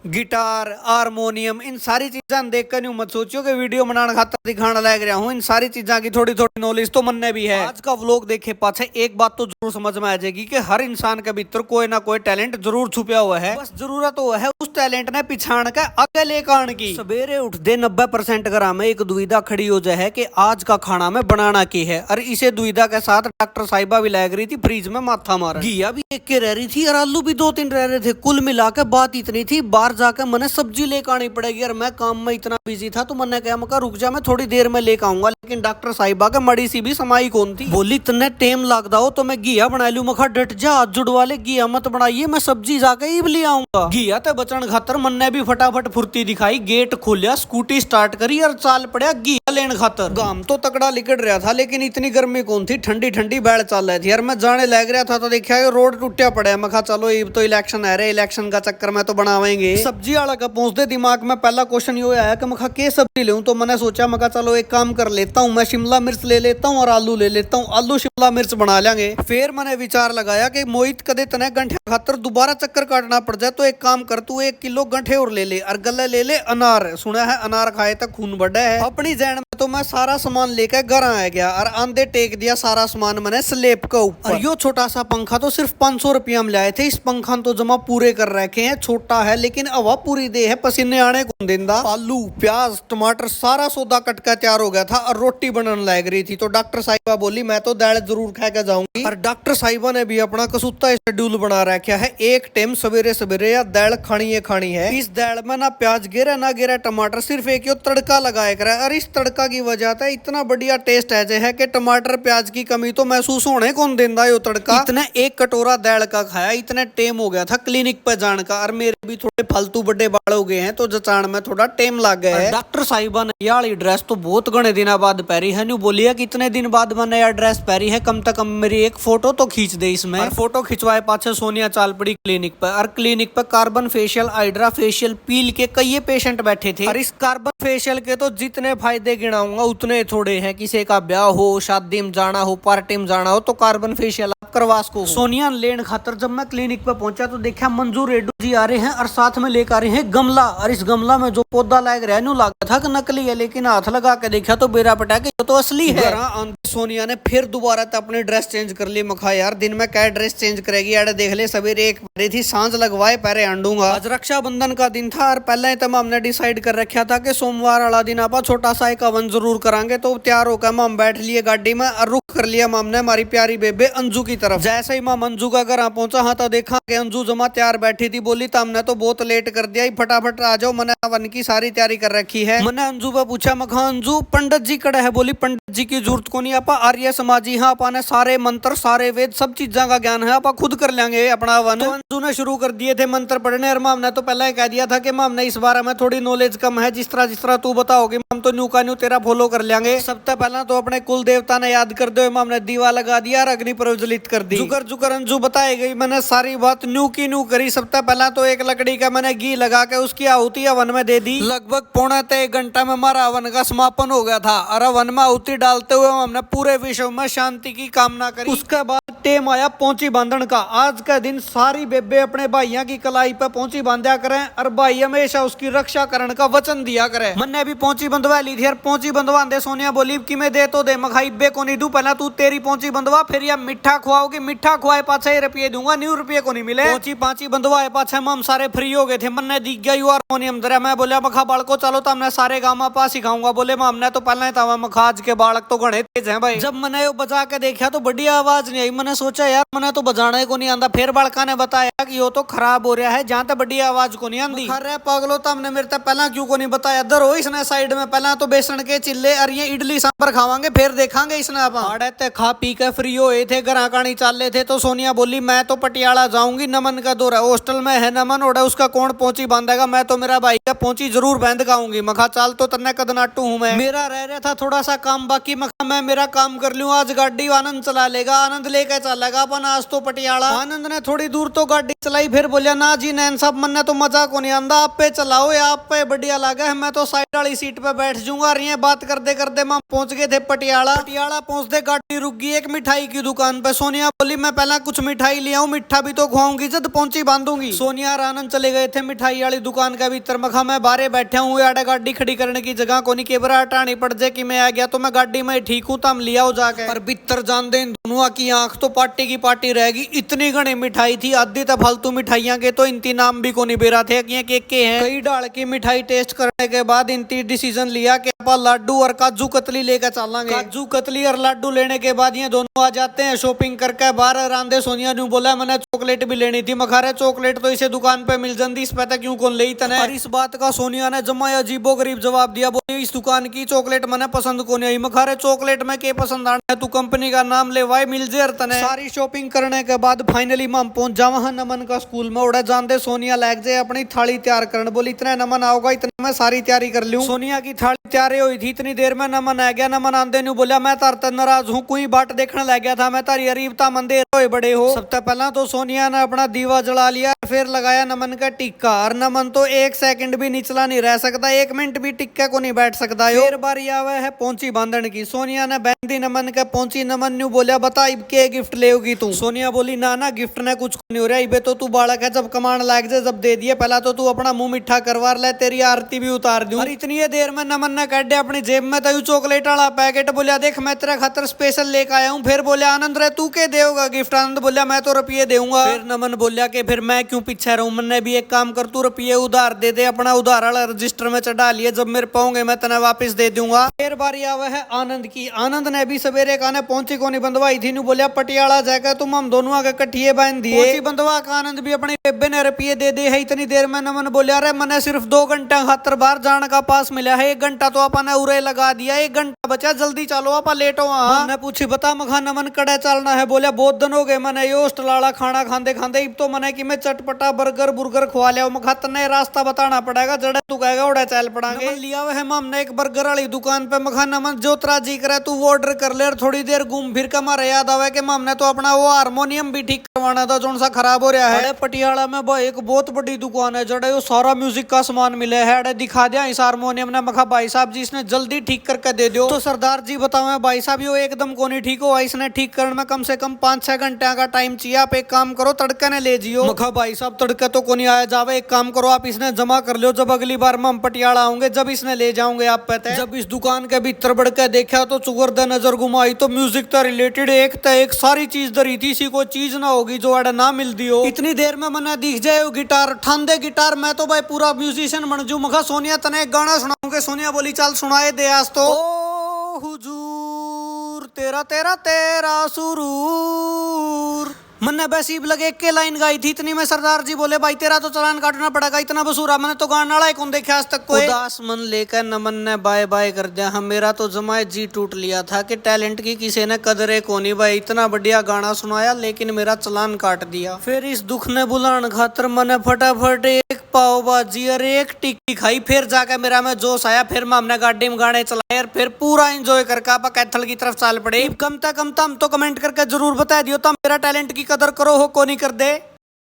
Guitar, harmonium, इन सारी चीज़ां देख कर यूं मत सोचियो कि वीडियो बनाने खातर दिखाने लग रहा हूँ। इन सारी चीज़ां की थोड़ी थोड़ी नॉलेज तो मन में भी है। आज का व्लॉग देखे पाछे एक बात तो जरूर समझ में आ जाएगी कि हर इंसान के भीतर कोई ना कोई टैलेंट जरूर छुपा हुआ है। बस जरूरत वो है उस टैलेंट ने पिछाड़ के आगे लेकर आने की। सवेरे उठते 90% घरा में एक दुविधा खड़ी हो जाए कि आज का खाना में बनाना की है। और इसे दुविधा के साथ डॉक्टर साहिबा भी लग रही थी फ्रिज में माथा मारा, घिया भी एक के रह रही थी और आलू भी 2-3 रह रहे थे। कुल मिला के बात इतनी थी, बाहर जाकर मैंने सब्जी लेकर आनी पड़ेगी। और मैं काम में इतना बिजी था तो मैंने कहा मका रुक जा, मैं थोड़ी देर में लेकर आऊंगा। लेकिन डॉक्टर साहिबा के मड़ी सी भी समाई कौन थी। बोली इतने टेम लगदा हो तो मैं घिया बना लू। मखा डट जा, हाथ जुड़वा ले, घिया मत बनाइए, मैं सब्जी जाके ही ले आऊंगा। घिया ते बचन खातर मैंने भी फटाफट फुर्ती दिखाई, गेट खोलिया, स्कूटी स्टार्ट करी और चाल पड़ा घिया लेने खातर। गाम तो तकड़ा लिकड़ रहा था लेकिन इतनी गर्मी कौन थी, ठंडी ठंडी बैल चल रही थी। यार मैं जाने लग रहा था तो देखा रोड टूटा पड़ा है। मखा चलो ये तो इलेक्शन है रे, इलेक्शन का चक्कर में तो बनावेंगे। सब्जी वाला का पहुंचते दिमाग में पहला क्वेश्चन ये आया कि मखा के सब्जी लूं। तो मैंने सोचा मखा चलो एक काम कर लेता हूं, मैं शिमला मिर्च ले लेता हूं और आलू ले लेता हूं, आलू शिमला मिर्च बना लेंगे। फिर मैंने विचार लगाया कि मोहित कदे तने गंठे खातर दोबारा चक्कर काटना पड़ जाए तो एक काम कर, तू 1 किलो गंठे और ले ले और गले ले ले अनार। सुना है अनार खाए तक खून बढ़ा है। अपनी जैन में तो मैं सारा सामान लेकर घर आ गया और आंधे टेक दिया सारा सामान मैंने स्लेब के ऊपर। और यो छोटा सा पंखा तो सिर्फ 500 रुपया में लाए थे। इस पंखा तो जमा पूरे कर रखे हैं, छोटा है लेकिन हवा पूरी दे है, पसीने आने को देंदा। आलू, प्याज, टमाटर सारा सौदा कट का तैयार हो गया था और रोटी बनने लग रही थी। तो डॉक्टर साहिबा बोली मैं तो दाल जरूर खा के जाऊंगी। और डॉक्टर साहिबा ने भी अपना कसूता शेड्यूल बना रखा है, एक टाइम सवेरे सवेरे या दाल खानी है। इस दाल में ना प्याज गिरा ना गिरा टमाटर, सिर्फ एक तड़का लगाया करा। और इस तड़का की वजह से इतना बढ़िया टेस्ट है कि टमाटर प्याज की कमी तो महसूस होने कौन देंदा यो तड़का। इतने एक कटोरा दाल का खाया, इतने टेम हो गया था क्लिनिक पे जाने का। और मेरे भी थोड़े फालतू बड़े बाल हो गए हैं तो जचाण में थोड़ा टेम लग गया है। डॉक्टर साहिबा ने ये वाली ड्रेस तो बहुत घने दिन बाद पहरी है। न्यू बोलिए कि इतने दिन बाद मैंने यह ड्रेस पहरी है, कम से कम मेरी एक फोटो तो खींच दे इसमें। और फोटो खिंचवाए पाछे सोनिया चाल पड़ी क्लिनिक पर। और क्लिनिक पर कार्बन फेशियल, हाइड्रा फेशियल, पील के कई पेशेंट बैठे थे। और इस कार्बन फेशियल के तो जितने फायदे गिनाऊंगा उतने थोड़े हैं। किसी का ब्याह हो, शादी में जाना हो, पार्टी में जाना हो तो कार्बन फेशियल आप करवा सको। सोनिया लेन खातर जब मैं क्लिनिक पे पहुंचा तो देखा मंजू रेड्डू जी आ रहे हैं और साथ में लेकर आ रहे हैं गमला। और इस गमला में जो पौधा लग रहा है न्यू लगा था कि नकली है, लेकिन हाथ लगा के देखा तो बेरा पटा के तो असली है। सोनिया ने फिर दोबारा अपनी ड्रेस चेंज कर ली। मखा यार दिन में क्या ड्रेस चेंज करेगी, यार देख ले सवेरे एक बारी थी, सांझ लगवाए पैरे आंडूंगा। आज रक्षाबंधन का दिन था और पहले ही तब हमने डिसाइड कर रखा था कि सोमवार वाला दिन आप छोटा सा एक हवन जरूर करांगे। तो तैयार होकर हम बैठ लिए गाड़ी में और रुख कर लिया हमने हमारी प्यारी बेबे अंजू की तरफ। जैसे ही माम अंजू का घर पहुंचा हाँ तो देखा कि अंजू जमा तैयार बैठी थी। बोली तो हमने तो बहुत लेट कर दिया, फटाफट आ जाओ, मैंने हवन की सारी तैयारी कर रखी है। मैंने अंजू पे पूछा मखा अंजू पंडित जी कड़े है। बोली पंडित जी की जरूरत को नहीं, आप आर्य समाजी हाँ अपने सारे मंत्र सारे वेद सब चीजों का ज्ञान है, आप खुद कर लेंगे अपना हवन। तो अंजू ने शुरू कर दिए थे मंत्र पढ़ने। और माम ने तो पहले ही कह दिया था कि माम ने इस बारे में थोड़ी नॉलेज कम है, जिस तरह तू बताओगी माम तो न्यू का न्यू तेरा फॉलो कर लेंगे। सबसे पहला तो अपने कुल देवता ने याद कर दो, माम ने दीवा लगा दिया और अग्नि प्रज्वलित कर दी। जुकर जुकर अंजू बताई गई, मैंने सारी बात न्यू की न्यू करी। सबसे पहला तो एक लकड़ी का मैंने घी लगा के उसकी आहुति हवन में दे दी। लगभग 1.5 घंटा में हमारा हवन का समापन हो गया था। और हवन में आहुति डालते हुए हमने पूरे विश्व में शांति की कामना करी। उसके बाद टेम आया पहुंची बांधन का। आज का दिन सारी बेबे अपने भाइयों की कलाई पे पहुंची बांधा करें और भाई हमेशा उसकी रक्षा करने का वचन दिया करे। मैंने भी पहुंची बंधवा ली थी और पहुंची बंधवा दे सोनिया बोली कि मैं दे तो दे मखाई बे को नहीं दूं, पहला तू तेरी पहुंची बंधवा, फिर या मिठा खुआओगी, मिठा खुआए पाछे रुपये दूंगा, 9 रुपये को नहीं मिले। पहुंची बंधवाए पाछे हम सारे फ्री हो गए थे। मैंने दिख गया यू हारमोनियम दरा। मैं बोला मखा बालको चलो तो हमने सारे गाँव पास सिखाऊंगा। बोले हमने तो पहले था मखाज के बालक तो घने तेज है भाई। जब मैंने वो बजा के देखा तो बढ़िया आवाज नहीं आई। मैंने सोचा यार मैंने तो बजाने को नहीं आंदा। फिर बालका ने बताया कि यो तो खराब हो रहा है, जहाँ तक बढ़िया आवाज को नहीं आंदी। अरे पागलो तो हमने मेरे तक पहला क्यों को नहीं बताया। दर हो इसने साइड में पहला तो बेसन के चिल्ले और ये इडली सांभर खावांगे फिर देखांगे इसने। आप खा पी के फ्री हुए थे, घर कहानी चाल रहे थे तो सोनिया बोली मैं तो पटियाला जाऊंगी, नमन का दौरा हॉस्टल में है, नमन ओढ़ा उसका कौन पहुंची बांधेगा, मैं तो मेरा भाई का पहुंची जरूर बांध गाऊंगी। मखा चाल तो तन्ने कदनाटू हूं मैं, मेरा रह रहा था थोड़ा सा काम बाकी। मखा मैं मेरा काम कर लूं, आज गाड़ी आनंद चला लेगा, आनंद लेके चलेगा अपन आज तो पटियाला। आनंद ने थोड़ी दूर तो गाड़ी चलाई फिर बोलिया ना जी नैन साहब मन तो मजा को नहीं आंदा, आप पे चलाओ या आप पे बढ़िया लगा है, मैं तो साइड वाली सीट पे बैठ जाऊंगा। और ये बात करते करते हम पहुंच गए थे पटियाला। पटियाला पहुंचते गाड़ी रुक गई एक मिठाई की दुकान पे। सोनिया बोली मैं पहला कुछ मिठाई ले आऊं, मिठा भी तो खुआऊंगी जब पहुंची बांधूंगी। सोनिया और आनंद चले गए थे मिठाई वाली दुकान के भीतर। मखा मैं बाहर बैठा हूँ, यार गाड़ी खड़ी करने की जगह को नहीं, केबरा हटानी पड़ जाए कि मैं आ गया तो मैं गाड़ी में ठीक हूँ, तम लिया हो जाके। पर भीतर जान दे दोनों की आंख तो पार्टी की पार्टी रहेगी। इतनी घनी मिठाई थी, आधी तो फालतू मिठाइयां के तो इनती नाम भी को नहीं बेरा थे कि केक के हैं। कई डाल की मिठाई टेस्ट करने के बाद इनती डिसीजन लिया कि आप लाडू और काजू कतली लेकर चलेंगे। काजू कतली और लाडू लेने के बाद ये दोनों आ जाते हैं शॉपिंग करके बाहर। रांधे सोनिया ने बोला मैंने चॉकलेट भी लेनी थी। मखारे चॉकलेट तो इसे दुकान पे मिल जाती, इस पे क्यों कौन ले तने। और इस बात का सोनिया ने जमा अजीबो गरीब जवाब दिया, बोली इस दुकान की चॉकलेट मैंने पसंद को नहीं आई। मखारे चॉकलेट में के पसंद आना है, तू कंपनी का नाम ले वाई मिल जे तने। सारी शॉपिंग करने के बाद फाइनली हम पहुंच जा वहां नमन का स्कूल में। उड़ा जानते सोनिया लग जाए अपनी थाली तैयार करने, बोली इतना नमन आओगा इतना मैं सारी तैयारी कर लूं। सोनिया की थाली तैयार हुई थी, इतनी देर में नमन आ गया। नमन आंदे नु बोला मैं तार नाराज हूँ, कोई बाट देखने लग गया था, मैं तारी अरीबता मंदिर होए बड़े हो। सबसे पहला तो सोनिया ने अपना दीवा जला लिया, फिर लगाया नमन का टिक्का। और नमन तो एक सेकंड भी निचला नहीं रह सकता, एक मिनट भी टिक्के को नहीं बैठ सकता। फिर बारी आवे है पहुंची बांधन की। सोनिया ने बहन नमन के पहुंची। नमन न्यू बोलिया बता इब के गिफ्ट लेगी तू। सोनिया बोली ना ना गिफ्ट ने कुछ नहीं हो रहा, इबे तो तू बालक है, जब कमान लाग जाए जब दे दिए। पहला तो तू अपना मुंह मीठा करवार ले, तेरी आरती भी उतार दूं। और इतनी देर में नमन ने काट दिया अपनी जेब में तो चॉकलेट वाला पैकेट। बोलिया देख मैं तेरे खातर स्पेशल लेकर आया हूँ। फिर बोलिया आनंद रे तू के देगा गिफ्ट। आनंद बोलिया मैं तो रुपये दूंगा। फिर नमन बोलिया कि फिर मैं क्यों पीछे रहूं, मैंने भी एक काम कर तू रुपये उधार दे दे, अपना उधार वाला रजिस्टर में चढ़ा लिए, जब मेरे पाऊंगे मैं तेने वापस दे दूंगा। फिर बारी आवे है आनंद की। आनंद ने भी सवेरे काने पहुंची को नहीं बंधवाई थी। बोलिया पटियाला जाकर तुम हम दोनों आगे कट्ठिए बांध दिए। बंधवा का आनंद भी अपनी बेबे ने रुपये दे दे है। इतनी देर में नमन बोलिया अरे मैंने सिर्फ 2 घंटा खातर बाहर जाने का पास मिला है, 1 घंटा तो अपने उरे लगा दिया, 1 घंटा बचा, जल्दी चलो आप लेट हो। मैंने पूछी बता मखा नमन कड़े चलना है। बोलिया बहुत दिन हो गए मैंने यो स्टलाला खाना खाते खाते, इब तो मैंने कि मैं चटपटा बर्गर बुर्गर खवा लिया। मखा तने रास्ता बताना पड़ेगा, जड़े तू कहेगा उड़े चल पड़ांगे। लिया हुआ है हमने एक बर्गर वाली दुकान पे। मखा नमन जो तेरा जी करे तू वो ऑर्डर कर ले और थोड़ी देर घूम फिर के हमारे याद आवे कि हमने तो अपना वो हारमोनियम भी ठीक करवाना था जो सा खराब हो रहा है। पटियाला में भाई एक बहुत बड़ी दुकान है जड़े वो सारा म्यूजिक का सामान मिले है। दिखा दिया इस हारमोनियम ने। मखा भाई साहब जी इसने जल्दी ठीक करके दे दो। तो सरदार जी बताओ भाई साहब ये एकदम को नहीं ठीक हो, इसने ठीक करने में कम से कम 5-6 घंटे का टाइम चाहिए। आप एक काम करो तड़के ने ले जियो। मखा भाई साहब तड़के तो को नहीं आया जावे, एक काम करो आप इसने जमा कर लो, जब अगली बार हम पटियाला आऊंगे जब इसने ले जाऊंगे आप पता है। जब इस दुकान के भीतर बढ़ के देखा तो चुगरदा नजर घुमाई तो म्यूजिक का रिलेटेड एक सारी चीज धरी थी, इसी को चीज ना होगी जो अड़ा ना मिलती हो। इतनी देर में मना दिख जाए गिटार ठांदे गिटार, मैं तो भाई पूरा म्यूजिशियन बन जू। मखा सोनिया तने एक गाना सुनाऊंगे। सोनिया बोली चल सुनाए दे आज तो। ओ हुजूर तेरा तेरा तेरा सुरूर। मैंने बस इब लगे के लाइन गाई थी, इतनी में सरदार जी बोले भाई तेरा तो चालान काटना पड़ेगा, इतना बसूरा मैंने तो गाना वाला कौन देखा आज तक कोई। उदास मन लेकर नमन ने बाय बाय कर दिया। हम मेरा तो जमाए जी टूट लिया था कि टैलेंट की किसी ने कदरे को नहीं भाई, इतना बढ़िया गाना सुनाया लेकिन मेरा चालान काट दिया। फिर इस दुख ने बुलाने खातर मैंने फटाफट एक पाव भाजी और एक टिक्की खाई। फिर जाकर मेरा में जोश आया, फिर हमने गाड़ी में गाने चलाए और फिर पूरा एंजॉय करके आप कैथल की तरफ चल पड़े। कम हम तो कमेंट करके जरूर बता दियो तो मेरा टैलेंट की कदर करो हो को नहीं कर दे।